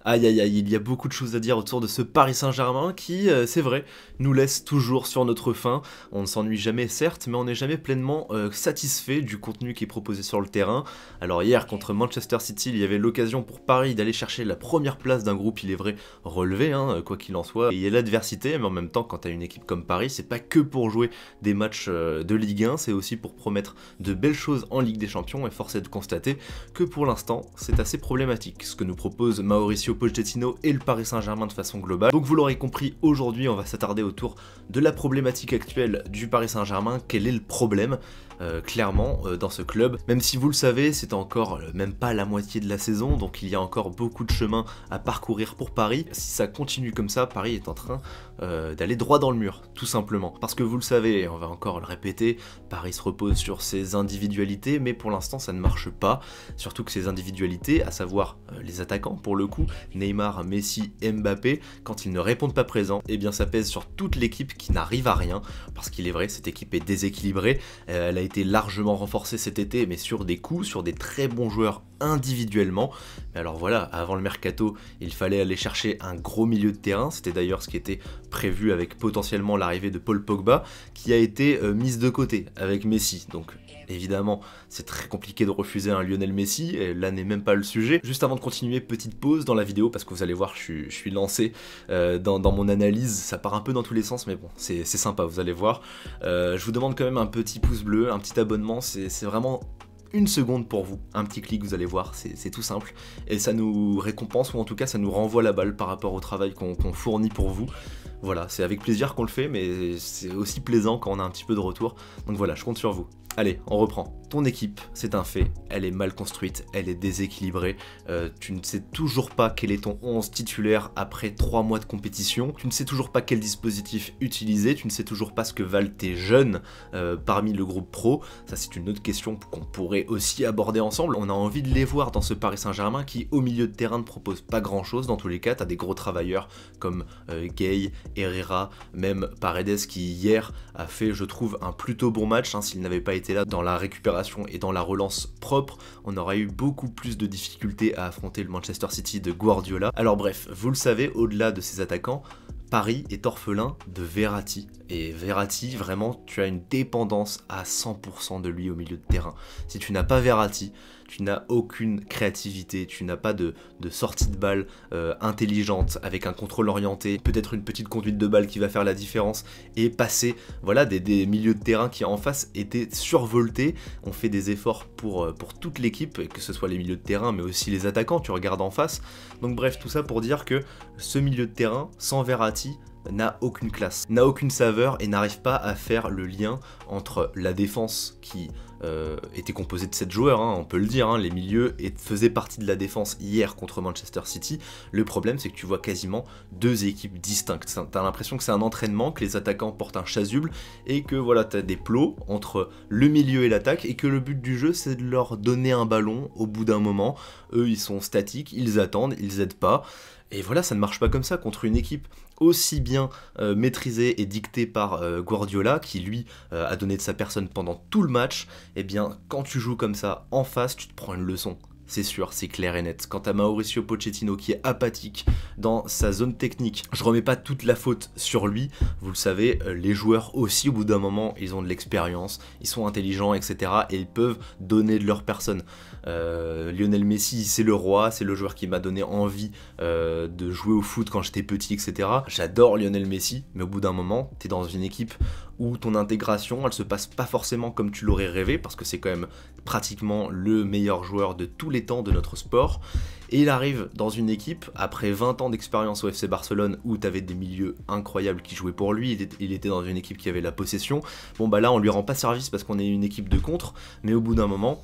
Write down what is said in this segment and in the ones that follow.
Aïe aïe aïe, il y a beaucoup de choses à dire autour de ce Paris Saint-Germain qui, c'est vrai, nous laisse toujours sur notre faim. On ne s'ennuie jamais certes, mais on n'est jamais pleinement satisfait du contenu qui est proposé sur le terrain. Alors hier contre Manchester City, il y avait l'occasion pour Paris d'aller chercher la première place d'un groupe, il est vrai, relevé, hein, quoi qu'il en soit. Et il y a l'adversité, mais en même temps, quand tu as une équipe comme Paris, c'est pas que pour jouer des matchs de Ligue 1, c'est aussi pour promettre de belles choses en Ligue des Champions, et force est de constater que pour l'instant, c'est assez problématique ce que nous propose Mauricio Pochettino et le Paris Saint-Germain de façon globale. Donc vous l'aurez compris, aujourd'hui on va s'attarder autour de la problématique actuelle du Paris Saint-Germain. Quel est le problème clairement dans ce club? Même si vous le savez, c'est encore même pas la moitié de la saison, donc il y a encore beaucoup de chemin à parcourir pour Paris. Si ça continue comme ça, Paris est en train d'aller droit dans le mur, tout simplement. Parce que vous le savez, et on va encore le répéter, Paris se repose sur ses individualités, mais pour l'instant ça ne marche pas. Surtout que ces individualités, à savoir les attaquants pour le coup, Neymar, Messi, Mbappé, quand ils ne répondent pas présents, eh bien ça pèse sur toute l'équipe qui n'arrive à rien, parce qu'il est vrai, cette équipe est déséquilibrée, elle a été largement renforcée cet été, mais sur des coups, sur des très bons joueurs individuellement. Mais alors voilà, avant le mercato, il fallait aller chercher un gros milieu de terrain, c'était d'ailleurs ce qui était prévu avec potentiellement l'arrivée de Paul Pogba, qui a été mise de côté avec Messi, donc évidemment c'est très compliqué de refuser un Lionel Messi, et là n'est même pas le sujet. Juste avant de continuer, petite pause dans la vidéo, parce que vous allez voir, je suis lancé dans mon analyse, ça part un peu dans tous les sens, mais bon, c'est sympa, vous allez voir. Je vous demande quand même un petit pouce bleu, un petit abonnement, c'est vraiment une seconde pour vous, un petit clic, vous allez voir, c'est tout simple, et ça nous récompense, ou en tout cas ça nous renvoie la balle par rapport au travail qu'on fournit pour vous. Voilà, c'est avec plaisir qu'on le fait, mais c'est aussi plaisant quand on a un petit peu de retour, donc voilà, je compte sur vous. Allez, on reprend. Ton équipe, c'est un fait, elle est mal construite, elle est déséquilibrée, tu ne sais toujours pas quel est ton 11 titulaire après 3 mois de compétition, tu ne sais toujours pas quel dispositif utiliser, tu ne sais toujours pas ce que valent tes jeunes parmi le groupe pro. Ça c'est une autre question qu'on pourrait aussi aborder ensemble. On a envie de les voir dans ce Paris Saint-Germain qui au milieu de terrain ne propose pas grand chose. Dans tous les cas, tu as des gros travailleurs comme Gay, Herrera, même Paredes qui hier a fait, je trouve, un plutôt bon match, hein. S'il n'avait pas été là dans la récupération et dans la relance propre, on aurait eu beaucoup plus de difficultés à affronter le Manchester City de Guardiola. Alors bref, vous le savez, au-delà de ces attaquants, Paris est orphelin de Verratti. Et Verratti, vraiment, tu as une dépendance à 100% de lui au milieu de terrain. Si tu n'as pas Verratti, tu n'as aucune créativité, tu n'as pas de sortie de balle intelligente, avec un contrôle orienté, peut-être une petite conduite de balle qui va faire la différence, et passer, voilà, des milieux de terrain qui en face étaient survoltés. On fait des efforts pour toute l'équipe, que ce soit les milieux de terrain, mais aussi les attaquants, tu regardes en face. Donc bref, tout ça pour dire que ce milieu de terrain, sans Verratti, n'a aucune classe, n'a aucune saveur et n'arrive pas à faire le lien entre la défense qui était composée de 7 joueurs, hein, on peut le dire, hein, les milieux faisaient partie de la défense hier contre Manchester City. Le problème c'est que tu vois quasiment deux équipes distinctes, t'as l'impression que c'est un entraînement, que les attaquants portent un chasuble et que voilà, t'as des plots entre le milieu et l'attaque et que le but du jeu c'est de leur donner un ballon au bout d'un moment. Eux ils sont statiques, ils attendent, ils aident pas. Et voilà, ça ne marche pas comme ça contre une équipe aussi bien maîtrisée et dictée par Guardiola, qui lui a donné de sa personne pendant tout le match. Eh bien, quand tu joues comme ça en face, tu te prends une leçon. C'est sûr, c'est clair et net. Quant à Mauricio Pochettino qui est apathique dans sa zone technique, je remets pas toute la faute sur lui. Vous le savez, les joueurs aussi, au bout d'un moment, ils ont de l'expérience, ils sont intelligents, etc. Et ils peuvent donner de leur personne. Lionel Messi, c'est le roi, c'est le joueur qui m'a donné envie de jouer au foot quand j'étais petit, etc. J'adore Lionel Messi, mais au bout d'un moment, t'es dans une équipe où ton intégration, elle se passe pas forcément comme tu l'aurais rêvé, parce que c'est quand même pratiquement le meilleur joueur de tous les temps de notre sport, et il arrive dans une équipe, après 20 ans d'expérience au FC Barcelone, où t'avais des milieux incroyables qui jouaient pour lui, il était dans une équipe qui avait la possession, bon bah là on lui rend pas service parce qu'on est une équipe de contre, mais au bout d'un moment,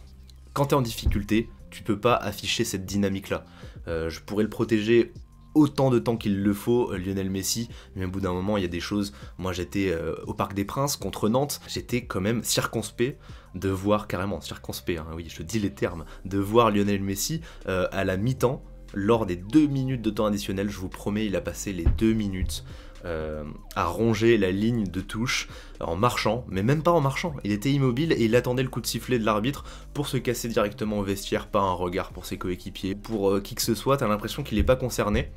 quand t'es en difficulté, tu peux pas afficher cette dynamique-là. Je pourrais le protéger autant de temps qu'il le faut, Lionel Messi, mais au bout d'un moment il y a des choses. Moi j'étais au Parc des Princes contre Nantes, j'étais quand même circonspect de voir, carrément circonspect, hein, oui je dis les termes, de voir Lionel Messi à la mi-temps, lors des 2 minutes de temps additionnel. Je vous promets, il a passé les 2 minutes à ronger la ligne de touche en marchant, mais même pas en marchant, il était immobile et il attendait le coup de sifflet de l'arbitre pour se casser directement au vestiaire, pas un regard pour ses coéquipiers, pour qui que ce soit, t'as l'impression qu'il n'est pas concerné.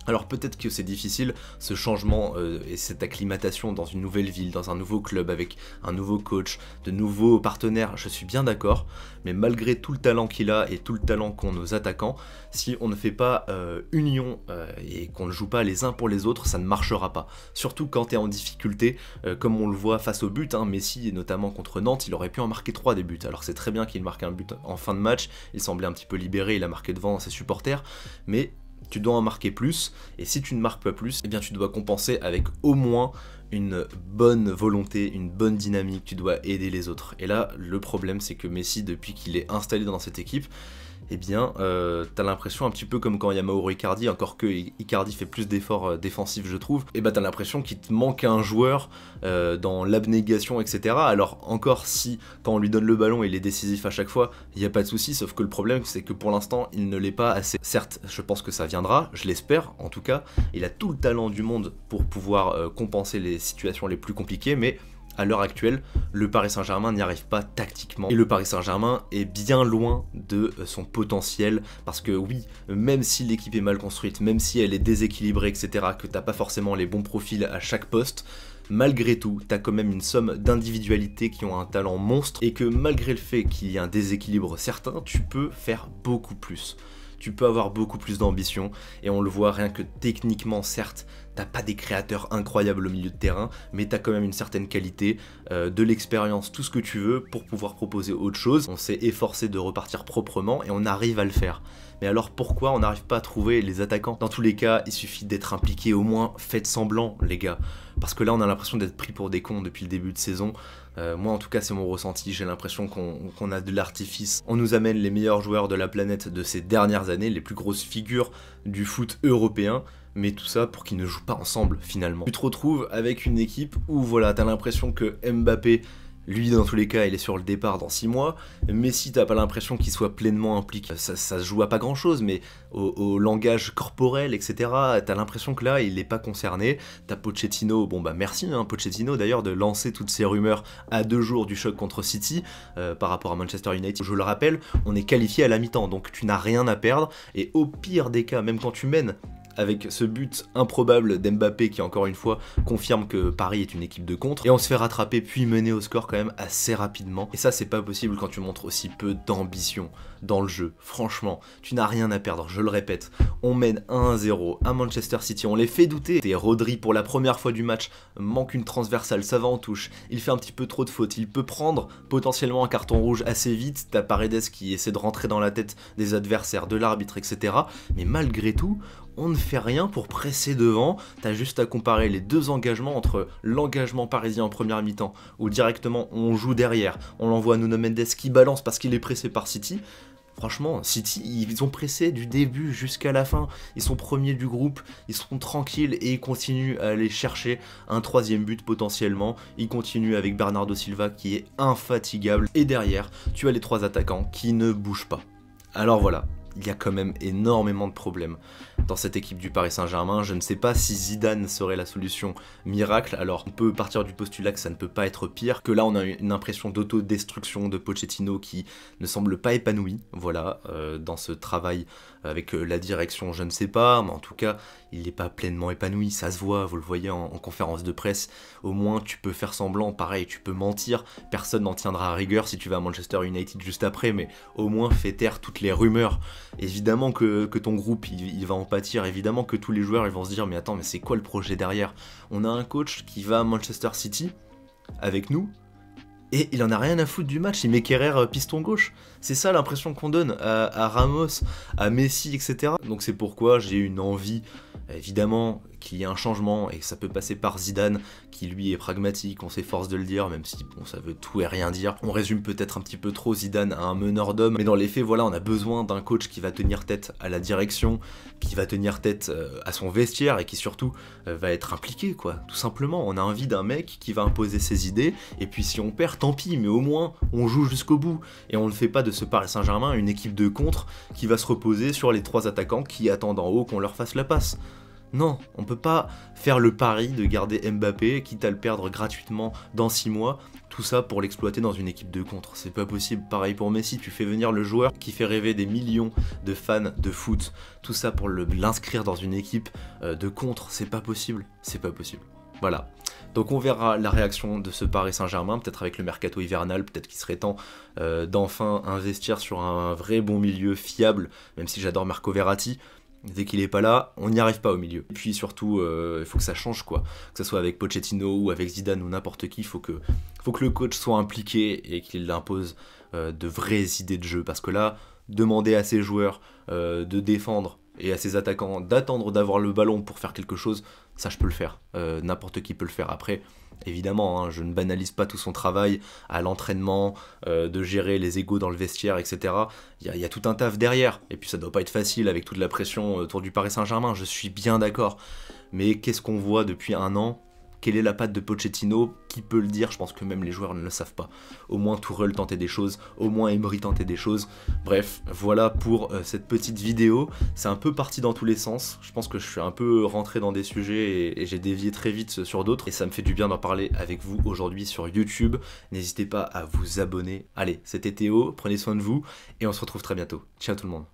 Alors peut-être que c'est difficile, ce changement et cette acclimatation dans une nouvelle ville, dans un nouveau club, avec un nouveau coach, de nouveaux partenaires, je suis bien d'accord, mais malgré tout le talent qu'il a et tout le talent qu'ont nos attaquants, si on ne fait pas union et qu'on ne joue pas les uns pour les autres, ça ne marchera pas. Surtout quand tu es en difficulté, comme on le voit face au but, hein, Messi, et notamment contre Nantes, il aurait pu en marquer 3 des buts. Alors c'est très bien qu'il marque un but en fin de match, il semblait un petit peu libéré, il a marqué devant ses supporters, mais tu dois en marquer plus, et si tu ne marques pas plus, eh bien tu dois compenser avec au moins une bonne volonté, une bonne dynamique, tu dois aider les autres. Et là, le problème, c'est que Messi, depuis qu'il est installé dans cette équipe, eh bien, t'as l'impression un petit peu comme quand il y a Mauro Icardi, encore que Icardi fait plus d'efforts défensifs, je trouve, et bah t'as l'impression qu'il te manque un joueur dans l'abnégation, etc. Alors, encore si, quand on lui donne le ballon, il est décisif à chaque fois, il n'y a pas de souci, sauf que le problème, c'est que pour l'instant, il ne l'est pas assez. Certes, je pense que ça viendra, je l'espère, en tout cas, il a tout le talent du monde pour pouvoir compenser les situations les plus compliquées, mais à l'heure actuelle, le Paris Saint-Germain n'y arrive pas tactiquement. Et le Paris Saint-Germain est bien loin de son potentiel. Parce que oui, même si l'équipe est mal construite, même si elle est déséquilibrée, etc., que t'as pas forcément les bons profils à chaque poste, malgré tout, t'as quand même une somme d'individualités qui ont un talent monstre. Et que malgré le fait qu'il y ait un déséquilibre certain, tu peux faire beaucoup plus. Tu peux avoir beaucoup plus d'ambition, et on le voit rien que techniquement, certes, t'as pas des créateurs incroyables au milieu de terrain, mais t'as quand même une certaine qualité, de l'expérience, tout ce que tu veux pour pouvoir proposer autre chose. On s'est efforcé de repartir proprement et on arrive à le faire. Mais alors pourquoi on n'arrive pas à trouver les attaquants? Dans tous les cas, il suffit d'être impliqué, au moins faites semblant les gars. Parce que là on a l'impression d'être pris pour des cons depuis le début de saison. Moi en tout cas c'est mon ressenti, j'ai l'impression qu'on a de l'artifice. On nous amène les meilleurs joueurs de la planète de ces dernières années, les plus grosses figures du foot européen, mais tout ça pour qu'ils ne jouent pas ensemble finalement. Tu te retrouves avec une équipe où voilà, t'as l'impression que Mbappé, lui dans tous les cas il est sur le départ dans 6 mois, Messi t'as pas l'impression qu'il soit pleinement impliqué, ça se joue à pas grand chose, mais au langage corporel, etc. T'as l'impression que là il est pas concerné. T'as Pochettino, bon bah merci hein, Pochettino d'ailleurs de lancer toutes ces rumeurs à 2 jours du choc contre City par rapport à Manchester United. Je le rappelle, on est qualifié à la mi-temps, donc tu n'as rien à perdre, et au pire des cas, même quand tu mènes, avec ce but improbable d'Mbappé qui encore une fois confirme que Paris est une équipe de contre, et on se fait rattraper puis mener au score quand même assez rapidement, et ça c'est pas possible quand tu montres aussi peu d'ambition dans le jeu. Franchement, tu n'as rien à perdre, je le répète, on mène 1-0 à Manchester City, on les fait douter, et Rodri pour la première fois du match manque une transversale, ça va en touche, il fait un petit peu trop de fautes, il peut prendre potentiellement un carton rouge assez vite, t'as Paredes qui essaie de rentrer dans la tête des adversaires, de l'arbitre, etc. Mais malgré tout, on ne fait rien pour presser devant. T'as juste à comparer les deux engagements entre l'engagement parisien en première mi-temps, où directement on joue derrière, on l'envoie à Nuno Mendes qui balance parce qu'il est pressé par City. Franchement, City, ils ont pressé du début jusqu'à la fin. Ils sont premiers du groupe, ils sont tranquilles et ils continuent à aller chercher un 3e but potentiellement. Ils continuent avec Bernardo Silva qui est infatigable. Et derrière, tu as les 3 attaquants qui ne bougent pas. Alors voilà, il y a quand même énormément de problèmes dans cette équipe du Paris Saint-Germain. Je ne sais pas si Zidane serait la solution miracle, alors on peut partir du postulat que ça ne peut pas être pire, que là on a une impression d'autodestruction de Pochettino qui ne semble pas épanoui, voilà, dans ce travail avec la direction, je ne sais pas, mais en tout cas il n'est pas pleinement épanoui, ça se voit, vous le voyez en conférence de presse. Au moins tu peux faire semblant, pareil, tu peux mentir, personne n'en tiendra à rigueur si tu vas à Manchester United juste après, mais au moins fais taire toutes les rumeurs. Évidemment que ton groupe il va en pâtir, évidemment que tous les joueurs ils vont se dire mais attends, mais c'est quoi le projet derrière? On a un coach qui va à Manchester City avec nous et il en a rien à foutre du match, il met Kerrer piston gauche. C'est ça l'impression qu'on donne à Ramos, à Messi, etc. Donc c'est pourquoi j'ai une envie, évidemment, qu'il y ait un changement et que ça peut passer par Zidane, qui lui est pragmatique, on s'efforce de le dire, même si bon, ça veut tout et rien dire. On résume peut-être un petit peu trop Zidane à un meneur d'hommes, mais dans les faits, voilà, on a besoin d'un coach qui va tenir tête à la direction, qui va tenir tête à son vestiaire et qui surtout va être impliqué, quoi, tout simplement. On a envie d'un mec qui va imposer ses idées, et puis si on perd, tant pis, mais au moins on joue jusqu'au bout, et on ne fait pas de ce Paris Saint-Germain une équipe de contre qui va se reposer sur les 3 attaquants qui attendent en haut qu'on leur fasse la passe. Non, on peut pas faire le pari de garder Mbappé, quitte à le perdre gratuitement dans 6 mois, tout ça pour l'exploiter dans une équipe de contre. C'est pas possible. Pareil pour Messi, tu fais venir le joueur qui fait rêver des millions de fans de foot, tout ça pour l'inscrire dans une équipe de contre, c'est pas possible. C'est pas possible. Voilà. Donc on verra la réaction de ce Paris Saint-Germain, peut-être avec le mercato hivernal, peut-être qu'il serait temps d'enfin investir sur un vrai bon milieu fiable, même si j'adore Marco Verratti. Dès qu'il est pas là, on n'y arrive pas au milieu. Et puis surtout, il faut que ça change quoi. Que ce soit avec Pochettino ou avec Zidane ou n'importe qui, il faut que le coach soit impliqué et qu'il impose de vraies idées de jeu. Parce que là, demander à ses joueurs de défendre et à ses attaquants d'attendre d'avoir le ballon pour faire quelque chose, ça je peux le faire. N'importe qui peut le faire. Après, évidemment, hein, je ne banalise pas tout son travail à l'entraînement, de gérer les égos dans le vestiaire, etc. Il y a tout un taf derrière. Et puis ça doit pas être facile avec toute la pression autour du Paris Saint-Germain, je suis bien d'accord. Mais qu'est-ce qu'on voit depuis un an ? Quelle est la patte de Pochettino? Qui peut le dire? Je pense que même les joueurs ne le savent pas. Au moins Tourelle tentait des choses, au moins Emery tentait des choses. Bref, voilà pour cette petite vidéo. C'est un peu parti dans tous les sens. Je pense que je suis un peu rentré dans des sujets et j'ai dévié très vite sur d'autres. Et ça me fait du bien d'en parler avec vous aujourd'hui sur YouTube. N'hésitez pas à vous abonner. Allez, c'était Théo, prenez soin de vous et on se retrouve très bientôt. Ciao tout le monde.